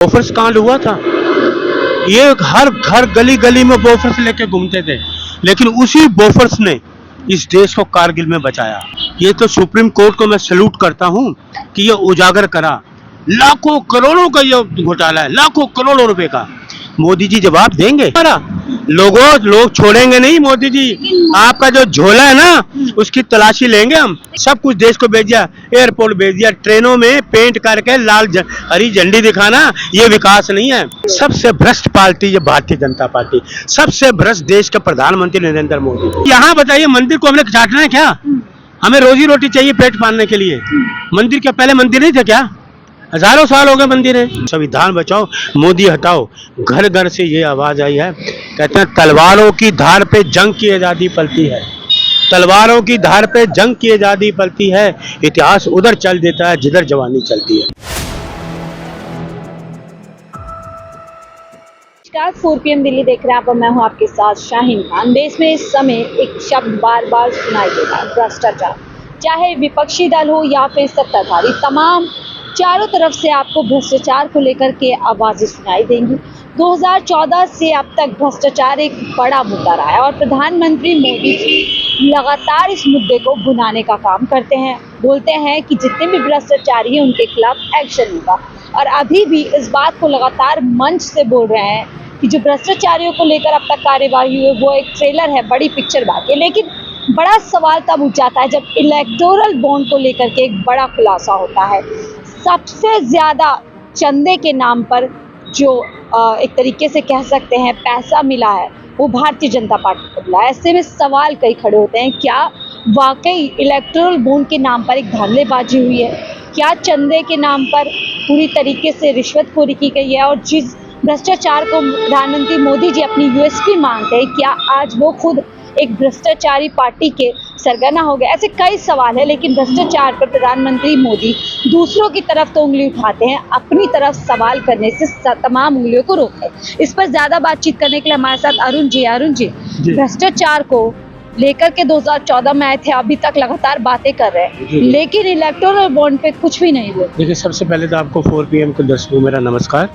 Bofors कांड हुआ था, ये हर घर गली गली में बोफर्स लेके घूमते थे, लेकिन उसी बोफर्स ने इस देश को कारगिल में बचाया। ये तो सुप्रीम कोर्ट को मैं सैल्यूट करता हूँ कि ये उजागर करा। लाखों करोड़ों का ये घोटाला है, लाखों करोड़ों रुपए का। मोदी जी जवाब देंगे। लोग छोड़ेंगे नहीं मोदी जी। आपका जो झोला है ना, उसकी तलाशी लेंगे हम। सब कुछ देश को भेज दिया, एयरपोर्ट भेज दिया, ट्रेनों में पेंट करके हरी झंडी दिखाना, ये विकास नहीं है। सबसे भ्रष्ट पार्टी ये भारतीय जनता पार्टी, सबसे भ्रष्ट देश के प्रधानमंत्री नरेंद्र मोदी। यहाँ बताइए, मंदिर को हमने चाटना है क्या? हमें रोजी रोटी चाहिए पेट पालने के लिए। मंदिर के पहले मंदिर नहीं थे क्या? हजारों साल हो गए मंदिर है। संविधान बचाओ, मोदी हटाओ। घर घर से ये आवाज आई है, कहते हैं तलवारों की धार पे जंग की आजादी पलती है, तलवारों की धार पे जंग की आजादी पलती है। इतिहास उधर चल देता है जिधर जवानी चलती है। 4 PM दिल्ली देख रहे हैं आप और मैं हूं आपके साथ शाहीन खान। देश में इस समय एक शब्द बार बार सुनाई देता है, भ्रष्टाचार। चाहे विपक्षी दल हो या फिर सत्ताधारी, तमाम चारों तरफ से आपको भ्रष्टाचार को लेकर के आवाजें सुनाई देंगी। 2014 से अब तक भ्रष्टाचार एक बड़ा मुद्दा रहा है और प्रधानमंत्री मोदी जी लगातार इस मुद्दे को भुनाने का काम करते हैं। बोलते हैं कि जितने भी भ्रष्टाचारी हैं उनके खिलाफ एक्शन होगा, और अभी भी इस बात को लगातार मंच से बोल रहे हैं कि जो भ्रष्टाचारियों को लेकर अब तक कार्यवाही हुई वो एक ट्रेलर है, बड़ी पिक्चर बाकी है। लेकिन बड़ा सवाल तब उठ जाता है जब इलेक्टोरल बॉन्ड को लेकर के एक बड़ा खुलासा होता है। सबसे ज़्यादा चंदे के नाम पर जो एक तरीके से कह सकते हैं पैसा मिला है, वो भारतीय जनता पार्टी को मिला है। ऐसे में सवाल कई खड़े होते हैं, क्या वाकई इलेक्टोरल बॉन्ड के नाम पर एक धांधलेबाजी हुई है? क्या चंदे के नाम पर पूरी तरीके से रिश्वतखोरी की गई है? और जिस भ्रष्टाचार को प्रधानमंत्री मोदी जी अपनी USP मानते हैं, क्या आज वो खुद एक भ्रष्टाचारी पार्टी के सरगना हो गए? ऐसे कई सवाल है, लेकिन भ्रष्टाचार पर प्रधानमंत्री मोदी दूसरों की तरफ तो उंगली उठाते हैं, अपनी तरफ सवाल करने से तमाम उंगलियों को रोकते हैं। इस पर ज्यादा बातचीत करने के लिए हमारे साथ अरुण जी, भ्रष्टाचार को लेकर के 2014 में आए थे, अभी तक लगातार बातें कर रहे हैं, लेकिन इलेक्टोरल बॉन्ड पे कुछ भी नहीं हुआ। देखिए, सबसे पहले तो आपको 4 PM के दर्शकों मेरा नमस्कार।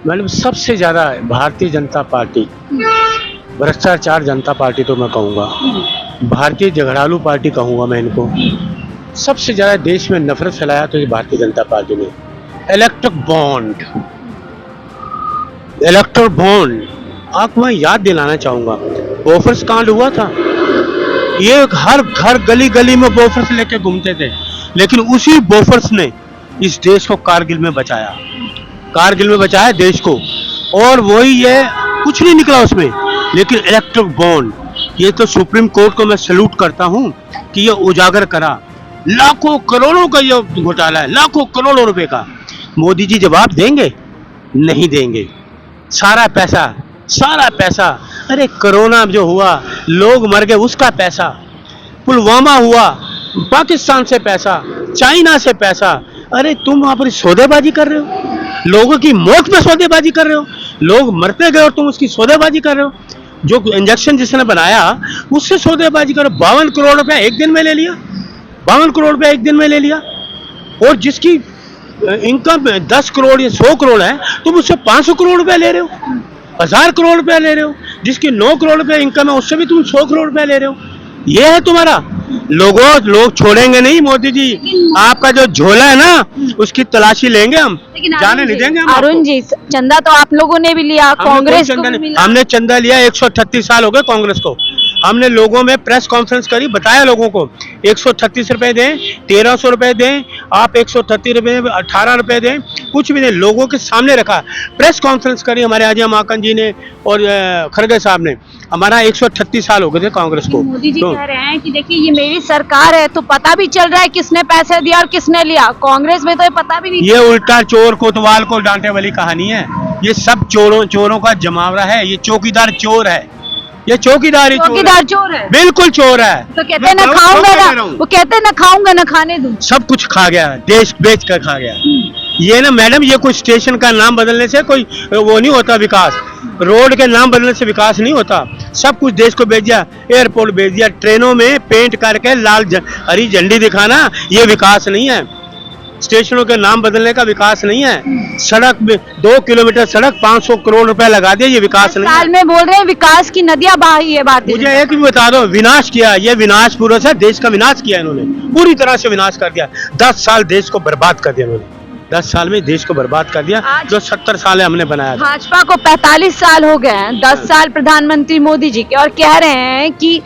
मैडम, सबसे ज्यादा भारतीय जनता पार्टी, भ्रष्टाचार जनता पार्टी तो मैं कहूँगा, भारतीय झगड़ालू पार्टी कहूँगा मैं इनको। सबसे ज़्यादा देश में नफरत फैलाया तो ये भारतीय जनता पार्टी ने। इलेक्ट्रिक बॉन्ड आपको मैं याद दिलाना चाहूँगा, बोफर्स कांड हुआ था, ये हर घर गली गली में बोफर्स लेके घूमते थे, लेकिन उसी बोफर्स ने इस देश को कारगिल में बचाया देश को। और वही ये कुछ नहीं निकला उसमें, लेकिन इलेक्ट्रिक बॉन्ड, ये तो सुप्रीम कोर्ट को मैं सैल्यूट करता हूँ कि ये उजागर करा। लाखों करोड़ों का ये घोटाला है, लाखों करोड़ों रुपए का। मोदी जी जवाब देंगे? नहीं देंगे। सारा पैसा, अरे कोरोना जो हुआ, लोग मर गए, उसका पैसा, पुलवामा हुआ, पाकिस्तान से पैसा, चाइना से पैसा। अरे तुम वहां पर सौदेबाजी कर रहे हो, लोगों की मौत में सौदेबाजी कर रहे हो, लोग मरते गए और तुम उसकी सौदेबाजी कर रहे हो। जो इंजेक्शन जिसने बनाया उससे सौदेबाजी करो। 52 करोड़ रुपया एक दिन में ले लिया, 52 करोड़ रुपया एक दिन में ले लिया। और जिसकी इनकम 10 करोड़ या 100 करोड़ है, तुम उससे 500 करोड़ रुपया ले रहे हो, 1000 करोड़ रुपया ले रहे हो। जिसकी 9 करोड़ रुपया इनकम है, उससे भी तुम 100 करोड़ रुपया ले रहे हो। ये है तुम्हारा। लोग छोड़ेंगे नहीं मोदी जी। आपका जो झोला है ना, उसकी तलाशी लेंगे हम, जाने नहीं देंगे हम। अरुण जी, चंदा तो आप लोगों ने भी लिया, कांग्रेस को भी मिला। हमने चंदा लिया, 138 साल हो गए कांग्रेस को। हमने लोगों में प्रेस कॉन्फ्रेंस करी, बताया लोगों को 136 रुपए दें, 1300 रुपए दें, आप 138 रुपए 18 रुपए दें, कुछ भी नहीं, लोगों के सामने रखा। प्रेस कॉन्फ्रेंस करी हमारे आजम माकन जी ने और खड़गे साहब ने। हमारा 138 साल हो गए थे कांग्रेस को। मोदी जी कह रहे हैं कि देखिए ये मेरी सरकार है, तो पता भी चल रहा है किसने पैसे दिया और किसने लिया। कांग्रेस में तो ये पता भी नहीं। ये उल्टा चोर कोतवाल को डांटे वाली कहानी है। ये सब चोरों का जमावड़ा है। ये चौकीदार चोर है, ये चौकीदार चोर है, बिल्कुल चोर है। तो कहते हैं ना खाऊंगा ना, वो कहते हैं ना खाऊंगा ना खाने दूं। सब कुछ खा गया, देश बेच कर खा गया। ये ना मैडम, ये कोई स्टेशन का नाम बदलने से कोई वो नहीं होता विकास, रोड के नाम बदलने से विकास नहीं होता। सब कुछ देश को भेज दिया, एयरपोर्ट भेज दिया, ट्रेनों में पेंट करके हरी झंडी दिखाना, ये विकास नहीं है। स्टेशनों के नाम बदलने का विकास नहीं है। सड़क में 2 किलोमीटर सड़क 500 करोड़ रुपए लगा दिए, ये विकास नहीं साल है। में बोल रहे हैं विकास की नदियां बही है भारतीय मुझे जनता एक भी बता दो, विनाश किया, ये विनाश पूरा से देश का विनाश किया इन्होंने, पूरी तरह से विनाश कर दिया। 10 साल देश को बर्बाद कर दिया इन्होंने, 10 साल में देश को बर्बाद कर दिया, आज- जो 70 साल हमने बनाया था। भाजपा को 45 साल हो गए हैं, 10 साल प्रधानमंत्री मोदी जी के, और कह रहे हैं कि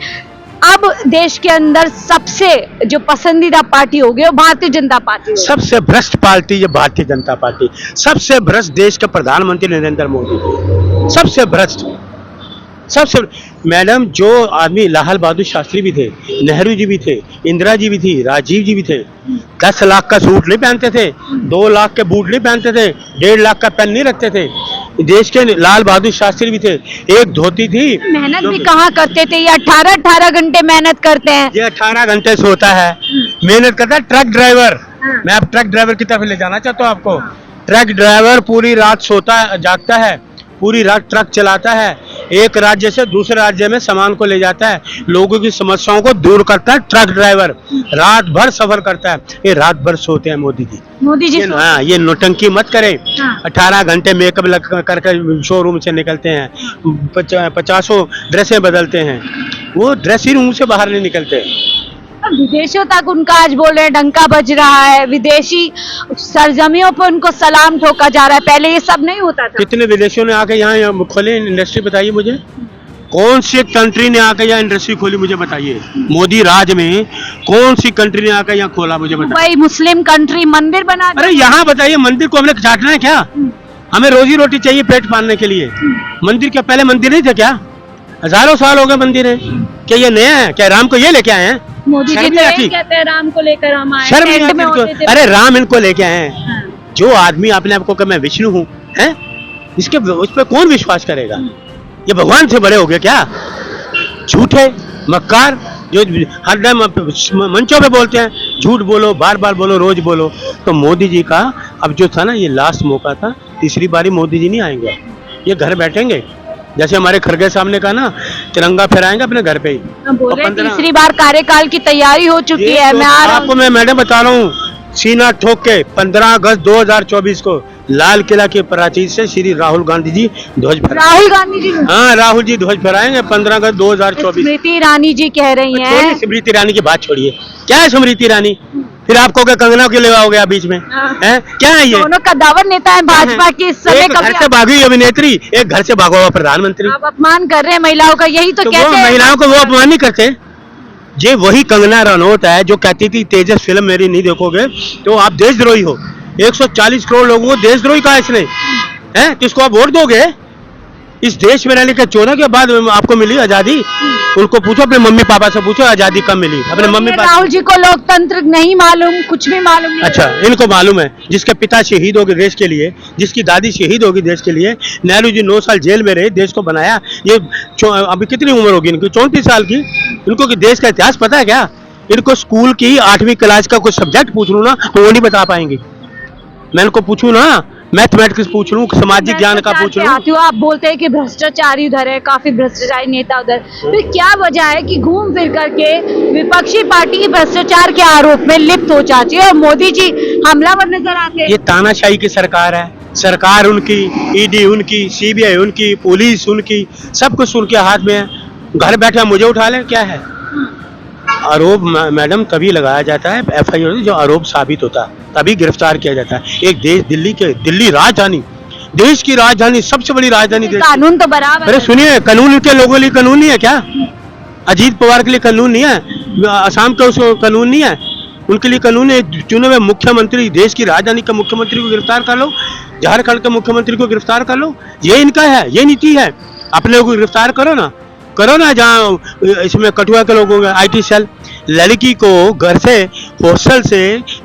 अब देश के अंदर सबसे जो पसंदीदा पार्टी होगी वो भारतीय जनता पार्टी होगी। सबसे भ्रष्ट पार्टी ये भारतीय जनता पार्टी, सबसे भ्रष्ट देश के प्रधानमंत्री नरेंद्र मोदी जी, सबसे भ्रष्ट, सबसे। मैडम, जो आदमी लाल बहादुर शास्त्री भी थे, नेहरू जी भी थे, इंदिरा जी भी थी, राजीव जी भी थे, 10 लाख का सूट नहीं पहनते थे, 2 लाख के बूट नहीं पहनते थे, 1.5 लाख का पेन नहीं रखते थे। देश के लाल बहादुर शास्त्री भी थे, एक धोती थी। मेहनत भी कहाँ करते थे, ये 18 घंटे मेहनत करते हैं। ये 18 घंटे सोता है, मेहनत करता है। ट्रक ड्राइवर, मैं अब ट्रक ड्राइवर की तरफ ले जाना चाहता हूँ आपको। ट्रक ड्राइवर पूरी रात सोता जागता है, पूरी रात ट्रक चलाता है, एक राज्य से दूसरे राज्य में सामान को ले जाता है, लोगों की समस्याओं को दूर करता है। ट्रक ड्राइवर रात भर सफर करता है, ये रात भर सोते हैं मोदी जी। मोदी जी हाँ, ये नौटंकी मत करें। हाँ। 18 घंटे मेकअप करके शोरूम से निकलते हैं, 50 ड्रेसें बदलते हैं, वो ड्रेसिंग रूम से बाहर नहीं निकलते। अब विदेशों तक उनका आज बोल रहे हैं डंका बज रहा है, विदेशी सरजमियों पर उनको सलाम ठोका जा रहा है, पहले ये सब नहीं होता था। कितने विदेशियों ने आके यहाँ खोले इंडस्ट्री, बताइए मुझे। कौन सी कंट्री ने आके यहाँ इंडस्ट्री खोली, मुझे बताइए। मोदी राज में कौन सी कंट्री ने आके यहाँ खोला, मुझे बताइए। भाई मुस्लिम कंट्री मंदिर बना अरे यहाँ बताइए, मंदिर को हमने चाटना है क्या? हमें रोजी रोटी चाहिए पेट पालने के लिए। मंदिर क्या पहले मंदिर नहीं थे क्या? हजारों साल हो गए मंदिर है, क्या ये नया है? क्या राम को ये लेके आए हैं? मोदी जी शर्म तो नहीं यही आती? कहते हैं राम को लेकर हम आए, शर्म नहीं टेंट आती में इनको? होते थे। अरे राम इनको लेके आए हैं। हाँ। जो आदमी अपने आप को कहे मैं विष्णु हूँ, हैं? इसके उस पर कौन विश्वास करेगा? ये भगवान से बड़े हो गए क्या? झूठे मक्कार जो हरदम मंचों पे बोलते हैं, झूठ बोलो, बार बार बोलो, रोज बोलो। तो मोदी जी का अब जो था ना, ये लास्ट मौका था, तीसरी बारी मोदी जी नहीं आएंगे, ये घर बैठेंगे। जैसे हमारे खड़गे साहब ने कहा ना, तिरंगा फहराएंगे अपने घर पे ही। हम बोल रहे हैं, 15 तीसरी बार कार्यकाल की तैयारी हो चुकी ये है। तो मैं आ रहा आपको हूँ। मैं मैडम बता रहा हूँ, सीना ठोक के 15 अगस्त 2024 को लाल किला के प्राचीर से श्री राहुल गांधी जी ध्वज फहराएंगे। राहुल गांधी जी, हाँ, राहुल जी ध्वज फहराएंगे 15 अगस्त 2024। स्मृति ईरानी जी कह रही छोड़िए हैं। स्मृति ईरानी की बात, छोड़िए। क्या है स्मृति ईरानी? फिर आपको क्या कंगना के लेवा हो गया बीच में? हाँ। हैं? क्या है ये? दोनों कदावर नेता है भाजपा की। इस समय एक घर से भागी हुई अभिनेत्री, एक घर से भागा हुआ प्रधानमंत्री। आप अपमान कर रहे हैं महिलाओं का, यही तो तो कहते वो हैं। महिलाओं को वो अपमान नहीं करते? ये वही कंगना रनौत है जो कहती थी तेजस फिल्म मेरी नहीं देखोगे तो आप देशद्रोही हो। 140 करोड़ लोगों को देशद्रोही कहा इसने, हैं? किसको आप वोट दोगे? इस देश में रहने के 14 के बाद आपको मिली आजादी? उनको पूछो, अपने मम्मी पापा से पूछो आजादी कब मिली, अपने मम्मी पापा। राहुल जी को लोकतंत्र नहीं मालूम, कुछ भी मालूम नहीं। अच्छा, इनको मालूम है, जिसके पिता शहीद हो गए देश के लिए, जिसकी दादी शहीद होगी देश के लिए। नेहरू जी 9 साल जेल में रहे, देश को बनाया। ये अभी कितनी उम्र होगी इनकी? 34 साल की। इनको कि देश का इतिहास पता है क्या? इनको स्कूल की 8वीं क्लास का कुछ सब्जेक्ट पूछ लूँ ना, तो वो नहीं बता पाएंगे। मैं इनको पूछूं ना, मैथमेटिक्स पूछ लूं, सामाजिक ज्ञान का पूछ लूं। आती हूँ, आप बोलते हैं कि भ्रष्टाचारी उधर है, काफी भ्रष्टाचारी नेता उधर, फिर क्या वजह है कि घूम फिर करके विपक्षी पार्टी भ्रष्टाचार के आरोप में लिप्त हो जाती है और मोदी जी हमलावर नजर आते हैं? ये तानाशाही की सरकार है, सरकार उनकी, ईडी उनकी, सीबीआई उनकी, पुलिस उनकी, सब कुछ उनके हाथ में है। घर बैठे मुझे उठा ले, क्या है? आरोप मैडम तभी लगाया जाता है, एफआईआर जो आरोप साबित होता है तभी गिरफ्तार किया जाता है। एक देश दिल्ली राजधानी, देश की राजधानी, सबसे बड़ी राजधानी देश की। कानून तो बराबर अरे है। सुनिए, कानून के लोगों के लिए कानून नहीं है क्या? अजीत पवार के लिए कानून नहीं है? असम का उसको कानून नहीं है? उनके लिए कानून है। चुने हुए मुख्यमंत्री, देश की राजधानी का मुख्यमंत्री को गिरफ्तार कर लो, झारखंड के मुख्यमंत्री को गिरफ्तार कर लो। ये इनका है, ये नीति है। अपने को गिरफ्तार करो ना, जहाँ इसमें कठुआ के लोगों का IT सेल लड़की को घर से, हॉस्टल से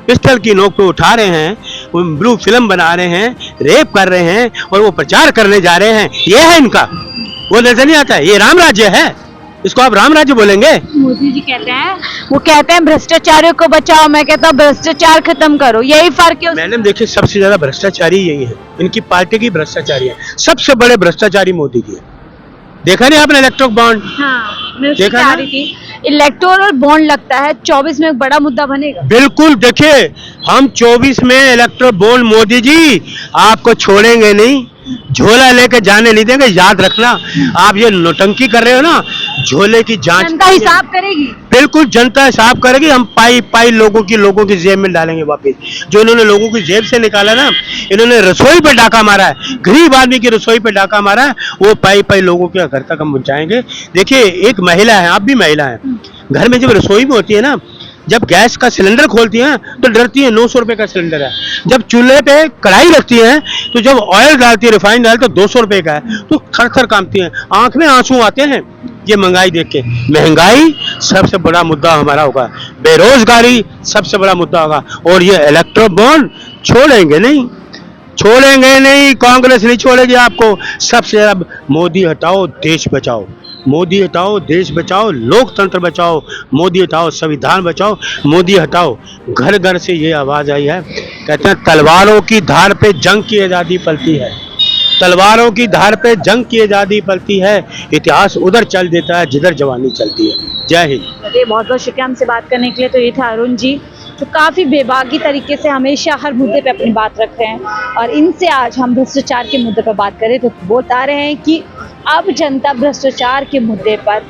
पिस्टल की नोक पे उठा रहे हैं, वो ब्लू फिल्म बना रहे हैं, रेप कर रहे हैं और वो प्रचार करने जा रहे हैं। ये है इनका, वो नजर नहीं आता है। ये राम राज्य है, इसको आप राम राज्य बोलेंगे? मोदी जी कहते हैं, वो कहते हैं भ्रष्टाचारियों को बचाओ, मैं कहता हूँ भ्रष्टाचार खत्म करो। यही फर्क है। मैडम देखिए, सबसे ज्यादा भ्रष्टाचारी यही है, इनकी पार्टी की भ्रष्टाचारी है। सबसे बड़े भ्रष्टाचारी मोदी जी है। देखा नहीं आपने इलेक्ट्रिक बॉन्ड? हाँ, मैं उससे देखा कह ना? रही थी इलेक्टोरल बॉन्ड लगता है 24 में एक बड़ा मुद्दा बनेगा। बिल्कुल, देखिए हम 24 में इलेक्ट्रो बॉन्ड, मोदी जी आपको छोड़ेंगे नहीं, झोला लेके जाने नहीं देंगे, याद रखना। आप ये नौटंकी कर रहे हो ना, झोले की जांच जनता हिसाब करेगी। बिल्कुल जनता हिसाब करेगी। हम पाई पाई लोगों की जेब में डालेंगे वापस। जो इन्होंने लोगों की जेब से निकाला ना, इन्होंने रसोई पे डाका मारा है, गरीब आदमी की रसोई पे डाका मारा है, वो पाई पाई लोगों के घर तक हम पहुंचाएंगे। देखिए एक महिला है, आप भी महिला हैं, घर में जब रसोई में होती है ना, जब गैस का सिलेंडर खोलती हैं तो डरती हैं, 900 रुपए का सिलेंडर है। जब चूल्हे पे कढ़ाई रखती हैं तो जब ऑयल डालती है, रिफाइंड डालती तो 200 रुपए का है, तो थर थर कांपती हैं, आंख में आंसू आते हैं ये महंगाई देख के। महंगाई सबसे बड़ा मुद्दा हमारा होगा, बेरोजगारी सबसे बड़ा मुद्दा होगा, और ये इलेक्ट्रो बॉन्ड छोड़ेंगे नहीं, छोड़ेंगे नहीं, कांग्रेस नहीं छोड़ेगी आपको। सबसे अब मोदी हटाओ देश बचाओ, मोदी हटाओ देश बचाओ, लोकतंत्र बचाओ, मोदी हटाओ संविधान बचाओ, मोदी हटाओ। घर घर से ये आवाज आई है, कहते हैं तलवारों की धार पे जंग की आजादी पलती है, तलवारों की धार पे जंग की आजादी पलती है, इतिहास उधर चल देता है जिधर जवानी चलती है। जय हिंद। चलिए बहुत बहुत शुक्रिया हमसे बात करने के लिए। तो ये था अरुण जी, जो काफ़ी बेबाकी तरीके से हमेशा हर मुद्दे पे अपनी बात रख रहे हैं, और इनसे आज हम भ्रष्टाचार के मुद्दे पर बात करें तो बता रहे हैं कि अब जनता भ्रष्टाचार के मुद्दे पर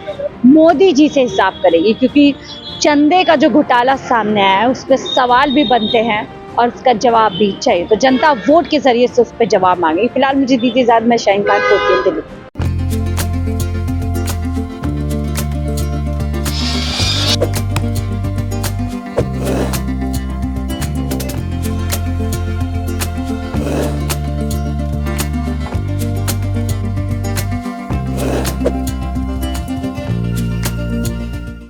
मोदी जी से हिसाब करेगी, क्योंकि चंदे का जो घोटाला सामने आया है उस पर सवाल भी बनते हैं और उसका जवाब भी चाहिए। तो जनता वोट के जरिए से उस पर जवाब मांगेगी। फिलहाल मुझे दीजिए इजाज़त, मैं शाहीन खान, दिल्ली।